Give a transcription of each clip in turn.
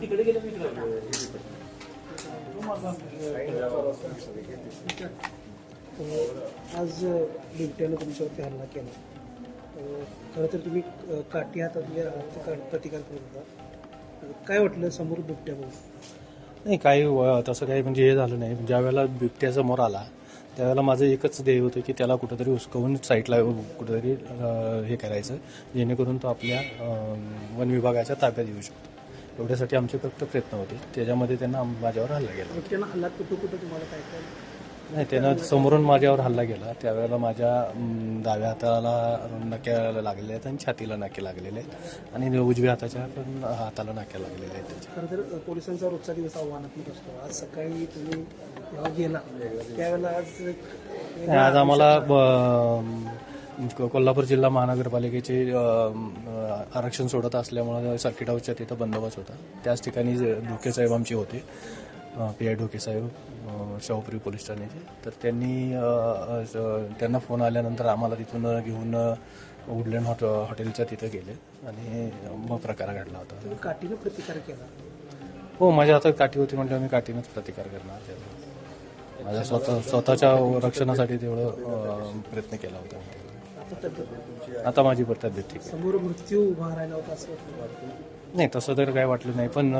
तिकडे गेले आज बिबट्यानं तुमच्यावरती हल्ला केला. खरं तर तुम्ही काठी हातातल्या प्रतिकार करत होता. काय वाटलं समोर बिबट्या बघून? नाही, काही तसं काही म्हणजे हे झालं नाही. ज्या वेळेला बिबट्या समोर आला त्यावेळेला माझं एकच ध्येय होतं की त्याला कुठंतरी हुसकवून साईडला कुठंतरी हे करायचं, जेणेकरून तो आपल्या वन विभागाच्या ताब्यात येऊ शकतो. एवढ्यासाठी आमचे फक्त प्रयत्न होते. त्याच्यामध्ये त्यांना माझ्यावर हल्ला केला. बिबट्यानं हल्ला कुठं तुम्हाला काय काय? नाही, त्यानं समोरून माझ्यावर हल्ला केला. त्यावेळेला माझ्या डाव्या हाताला नाक्या लागलेल्या आहेत आणि छातीला नाके लागलेले आहेत आणि उजव्या हाताच्या पण हाताला नाक्या लागलेल्या आहेत त्याच्या. खरं तर पोलिसांचा रोजचा दिवस आव्हानात्मक असतो. आज सकाळी तुम्ही जेव्हा गेला त्यावेळेला आज आम्हाला कोल्हापूर जिल्हा महानगरपालिकेचे आरक्षण सोडत असल्यामुळे सर्किट हाऊसच्या तिथं बंदोबस्त होता. त्याच ठिकाणी ढोके साहेब आमचे होते, PI ढोके साहेब शाहूपुरी पोलीस ठाण्याचे. तर त्यांना फोन आल्यानंतर आम्हाला तिथून घेऊन वुडलँड हॉटेलच्या तिथं गेले आणि मग प्रकार घडला होता. तुम्ही काठीनं प्रतिकार केला? हो, माझ्या हातात काठी होती म्हणजे आम्ही काठीनंच प्रतिकार करणार. माझ्या स्वतःच्या रक्षणासाठी तेवढं प्रयत्न केला होता. आता माझी तब्येत ठीक आहे. समोर मृत्यू उभा राहिला होता असं नाही, तसं तर काय वाटलं नाही, पण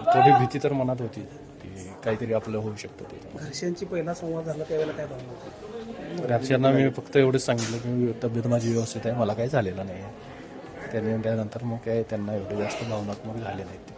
थोडी भीती तर मनात होती की काहीतरी आपलं होऊ शकतं. ते घरच्यांची पहिला संवाद झाला त्यावेळेला काय भावना होती? घरच्यांना मी फक्त एवढंच सांगितलं की तब्येत माझी व्यवस्थित आहे, मला काही झालेलं नाही आहे. त्यानंतर मग काय त्यांना एवढे जास्त भावनात्मक झाले नाहीत.